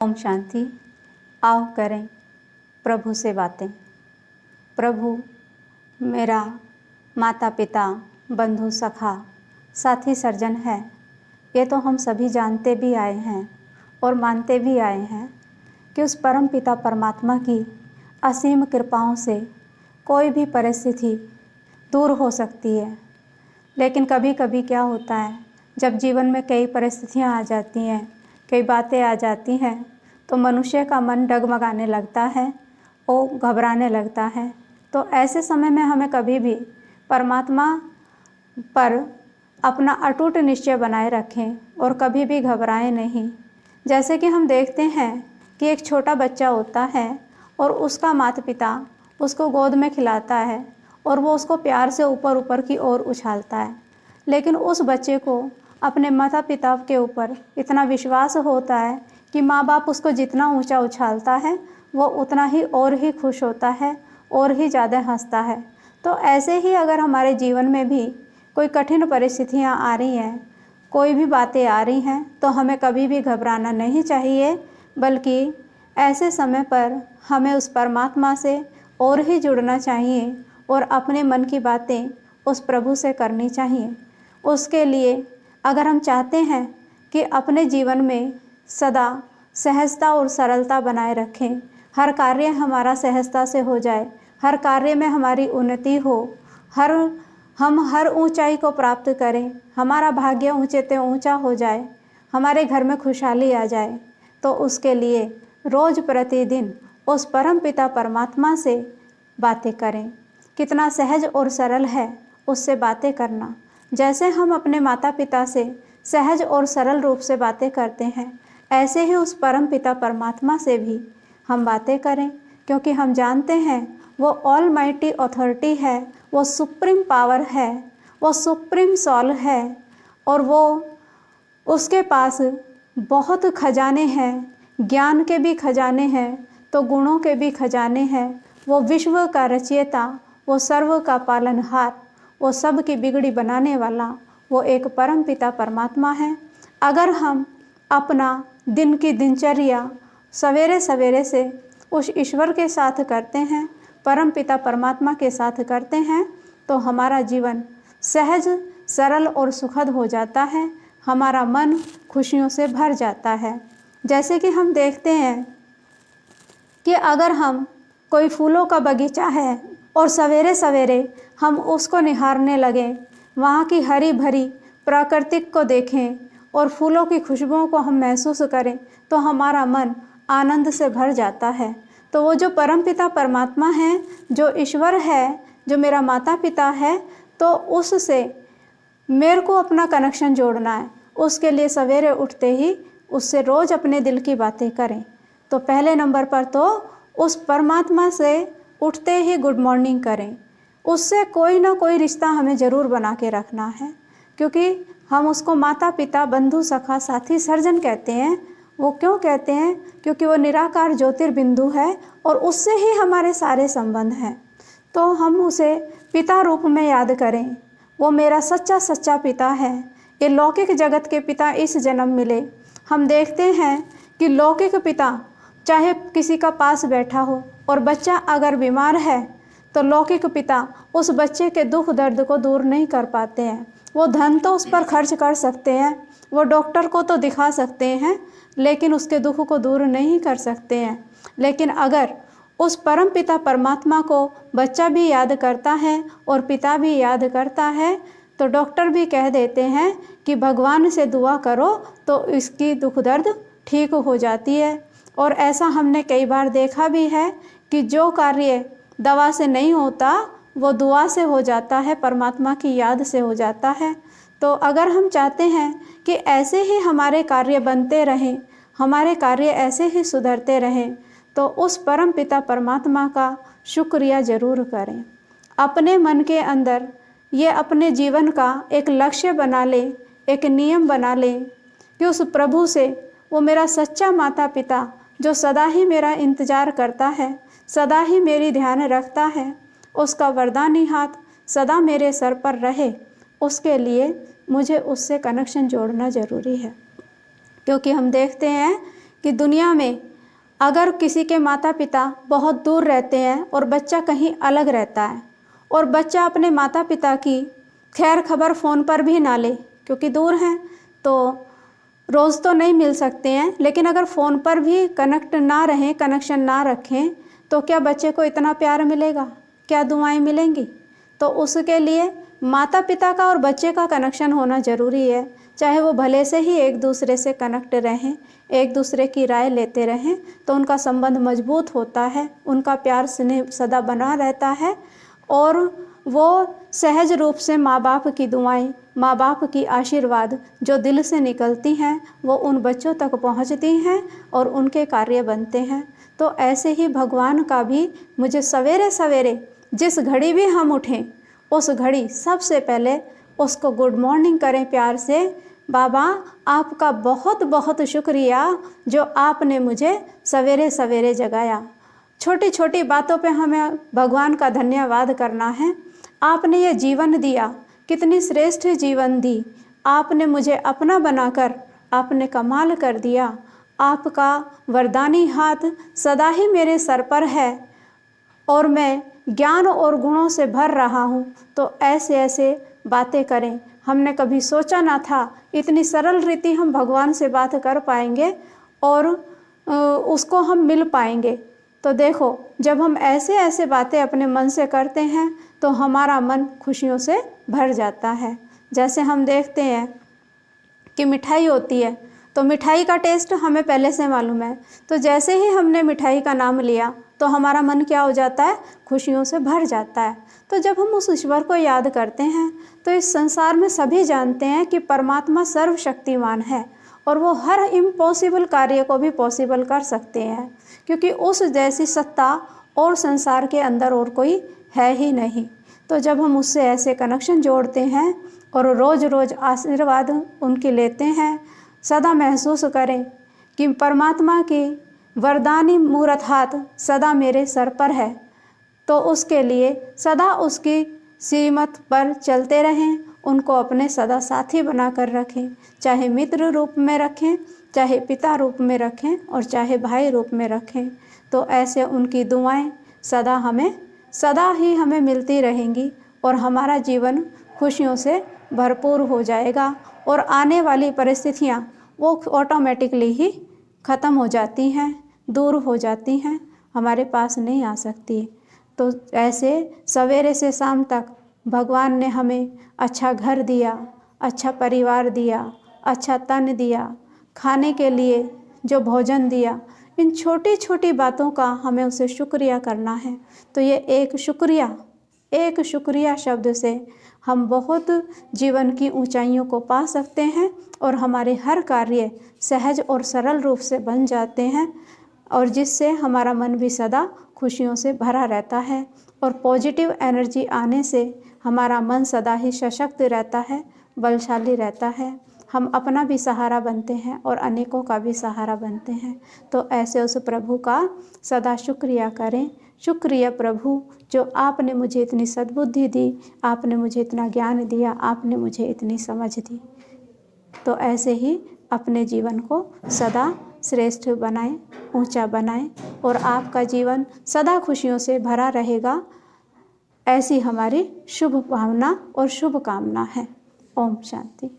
ओम शांति। आओ करें प्रभु से बातें। प्रभु मेरा माता पिता, बंधु, सखा, साथी, सर्जन है। ये तो हम सभी जानते भी आए हैं और मानते भी आए हैं कि उस परम पिता परमात्मा की असीम कृपाओं से कोई भी परिस्थिति दूर हो सकती है। लेकिन कभी कभी क्या होता है, जब जीवन में कई परिस्थितियां आ जाती हैं, कई बातें आ जाती हैं, तो मनुष्य का मन डगमगाने लगता है और घबराने लगता है। तो ऐसे समय में हमें कभी भी परमात्मा पर अपना अटूट निश्चय बनाए रखें और कभी भी घबराएं नहीं। जैसे कि हम देखते हैं कि एक छोटा बच्चा होता है और उसका माता पिता उसको गोद में खिलाता है और वो उसको प्यार से ऊपर ऊपर की ओर उछालता है। लेकिन उस बच्चे को अपने माता पिता के ऊपर इतना विश्वास होता है कि माँ बाप उसको जितना ऊंचा उछालता है वो उतना ही और ही खुश होता है और ही ज़्यादा हंसता है। तो ऐसे ही अगर हमारे जीवन में भी कोई कठिन परिस्थितियाँ आ रही हैं, कोई भी बातें आ रही हैं, तो हमें कभी भी घबराना नहीं चाहिए, बल्कि ऐसे समय पर हमें उस परमात्मा से और ही जुड़ना चाहिए और अपने मन की बातें उस प्रभु से करनी चाहिए। उसके लिए अगर हम चाहते हैं कि अपने जीवन में सदा सहजता और सरलता बनाए रखें, हर कार्य हमारा सहजता से हो जाए, हर कार्य में हमारी उन्नति हो, हम हर ऊंचाई को प्राप्त करें, हमारा भाग्य ऊंचे से ऊंचा हो जाए, हमारे घर में खुशहाली आ जाए, तो उसके लिए रोज़ प्रतिदिन उस परम पिता परमात्मा से बातें करें। कितना सहज और सरल है उससे बातें करना। जैसे हम अपने माता पिता से सहज और सरल रूप से बातें करते हैं, ऐसे ही उस परम पिता परमात्मा से भी हम बातें करें, क्योंकि हम जानते हैं वो ऑल माइटी अथॉरिटी है, वो सुप्रीम पावर है, वो सुप्रीम सोल है और वो उसके पास बहुत खजाने हैं। ज्ञान के भी खजाने हैं तो गुणों के भी खजाने हैं। वो विश्व का रचयिता, वो सर्व का पालनहार, वो सब की बिगड़ी बनाने वाला, वो एक परम पिता परमात्मा है। अगर हम अपना दिन की दिनचर्या सवेरे सवेरे से उस ईश्वर के साथ करते हैं, परम पिता परमात्मा के साथ करते हैं, तो हमारा जीवन सहज, सरल और सुखद हो जाता है। हमारा मन खुशियों से भर जाता है। जैसे कि हम देखते हैं कि अगर हम कोई फूलों का बगीचा है और सवेरे सवेरे हम उसको निहारने लगें, वहाँ की हरी भरी प्राकृतिक को देखें और फूलों की खुशबुओं को हम महसूस करें, तो हमारा मन आनंद से भर जाता है। तो वो जो परमपिता परमात्मा है, जो ईश्वर है, जो मेरा माता पिता है, तो उससे मेरे को अपना कनेक्शन जोड़ना है। उसके लिए सवेरे उठते ही उससे रोज़ अपने दिल की बातें करें। तो पहले नंबर पर तो उस परमात्मा से उठते ही गुड मॉर्निंग करें। उससे कोई ना कोई रिश्ता हमें ज़रूर बना के रखना है, क्योंकि हम उसको माता पिता, बंधु, सखा, साथी, सर्जन कहते हैं। वो क्यों कहते हैं? क्योंकि वो निराकार ज्योतिर्बिंदु है और उससे ही हमारे सारे संबंध हैं। तो हम उसे पिता रूप में याद करें। वो मेरा सच्चा सच्चा पिता है। ये लौकिक जगत के पिता इस जन्म मिले। हम देखते हैं कि लौकिक पिता चाहे किसी का पास बैठा हो और बच्चा अगर बीमार है, तो लौकिक पिता उस बच्चे के दुख दर्द को दूर नहीं कर पाते हैं। वो धन तो उस पर खर्च कर सकते हैं, वो डॉक्टर को तो दिखा सकते हैं, लेकिन उसके दुख को दूर नहीं कर सकते हैं। लेकिन अगर उस परम पिता परमात्मा को बच्चा भी याद करता है और पिता भी याद करता है, तो डॉक्टर भी कह देते हैं कि भगवान से दुआ करो तो इसकी दुख दर्द ठीक हो जाती है। और ऐसा हमने कई बार देखा भी है कि जो कार्य दवा से नहीं होता वो दुआ से हो जाता है, परमात्मा की याद से हो जाता है। तो अगर हम चाहते हैं कि ऐसे ही हमारे कार्य बनते रहें, हमारे कार्य ऐसे ही सुधरते रहें, तो उस परम पिता परमात्मा का शुक्रिया ज़रूर करें। अपने मन के अंदर ये अपने जीवन का एक लक्ष्य बना लें, एक नियम बना लें कि उस प्रभु से, वो मेरा सच्चा माता पिता जो सदा ही मेरा इंतज़ार करता है, सदा ही मेरी ध्यान रखता है, उसका वरदानी हाथ सदा मेरे सर पर रहे। उसके लिए मुझे उससे कनेक्शन जोड़ना ज़रूरी है, क्योंकि हम देखते हैं कि दुनिया में अगर किसी के माता पिता बहुत दूर रहते हैं और बच्चा कहीं अलग रहता है और बच्चा अपने माता पिता की खैर खबर फ़ोन पर भी ना ले, क्योंकि दूर हैं तो रोज़ तो नहीं मिल सकते हैं, लेकिन अगर फ़ोन पर भी कनेक्शन ना रखें तो क्या बच्चे को इतना प्यार मिलेगा, क्या दुआएं मिलेंगी? तो उसके लिए माता पिता का और बच्चे का कनेक्शन होना ज़रूरी है। चाहे वो भले से ही एक दूसरे से कनेक्ट रहें, एक दूसरे की राय लेते रहें, तो उनका संबंध मजबूत होता है, उनका प्यार स्नेह सदा बना रहता है और वो सहज रूप से माँ बाप की दुआएं, माँ बाप की आशीर्वाद जो दिल से निकलती हैं वो उन बच्चों तक पहुँचती हैं और उनके कार्य बनते हैं। तो ऐसे ही भगवान का भी मुझे सवेरे सवेरे जिस घड़ी भी हम उठें उस घड़ी सबसे पहले उसको गुड मॉर्निंग करें प्यार से। बाबा आपका बहुत बहुत शुक्रिया जो आपने मुझे सवेरे सवेरे जगाया। छोटी छोटी बातों पे हमें भगवान का धन्यवाद करना है। आपने ये जीवन दिया, कितनी श्रेष्ठ जीवन दी, आपने मुझे अपना बनाकर आपने कमाल कर दिया। आपका वरदानी हाथ सदा ही मेरे सर पर है और मैं ज्ञान और गुणों से भर रहा हूँ। तो ऐसे ऐसे बातें करें। हमने कभी सोचा ना था इतनी सरल रीति हम भगवान से बात कर पाएंगे और उसको हम मिल पाएंगे। तो देखो जब हम ऐसे ऐसे बातें अपने मन से करते हैं तो हमारा मन खुशियों से भर जाता है। जैसे हम देखते हैं कि मिठाई होती है तो मिठाई का टेस्ट हमें पहले से मालूम है, तो जैसे ही हमने मिठाई का नाम लिया तो हमारा मन क्या हो जाता है, खुशियों से भर जाता है। तो जब हम उस ईश्वर को याद करते हैं तो इस संसार में सभी जानते हैं कि परमात्मा सर्वशक्तिमान है और वो हर इम्पॉसिबल कार्य को भी पॉसिबल कर सकते हैं, क्योंकि उस जैसी सत्ता और संसार के अंदर और कोई है ही नहीं। तो जब हम उससे ऐसे कनेक्शन जोड़ते हैं और रोज़ रोज़ आशीर्वाद उनके लेते हैं, सदा महसूस करें कि परमात्मा की वरदानी मूरत हाथ सदा मेरे सर पर है, तो उसके लिए सदा उसकी सीमत पर चलते रहें, उनको अपने सदा साथी बनाकर रखें, चाहे मित्र रूप में रखें, चाहे पिता रूप में रखें और चाहे भाई रूप में रखें। तो ऐसे उनकी दुआएं सदा ही हमें मिलती रहेंगी और हमारा जीवन खुशियों से भरपूर हो जाएगा और आने वाली परिस्थितियाँ वो ऑटोमेटिकली ही ख़त्म हो जाती हैं, दूर हो जाती हैं, हमारे पास नहीं आ सकती। तो ऐसे सवेरे से शाम तक भगवान ने हमें अच्छा घर दिया, अच्छा परिवार दिया, अच्छा तन दिया, खाने के लिए जो भोजन दिया, इन छोटी छोटी बातों का हमें उसे शुक्रिया करना है। तो ये एक शुक्रिया शब्द से हम बहुत जीवन की ऊंचाइयों को पा सकते हैं और हमारे हर कार्य सहज और सरल रूप से बन जाते हैं और जिससे हमारा मन भी सदा खुशियों से भरा रहता है और पॉजिटिव एनर्जी आने से हमारा मन सदा ही सशक्त रहता है, बलशाली रहता है। हम अपना भी सहारा बनते हैं और अनेकों का भी सहारा बनते हैं। तो ऐसे उस प्रभु का सदा शुक्रिया करें। शुक्रिया प्रभु जो आपने मुझे इतनी सद्बुद्धि दी, आपने मुझे इतना ज्ञान दिया, आपने मुझे इतनी समझ दी। तो ऐसे ही अपने जीवन को सदा श्रेष्ठ बनाएं, ऊंचा बनाएं और आपका जीवन सदा खुशियों से भरा रहेगा, ऐसी हमारी शुभ भावना और शुभ कामना है। ओम शांति।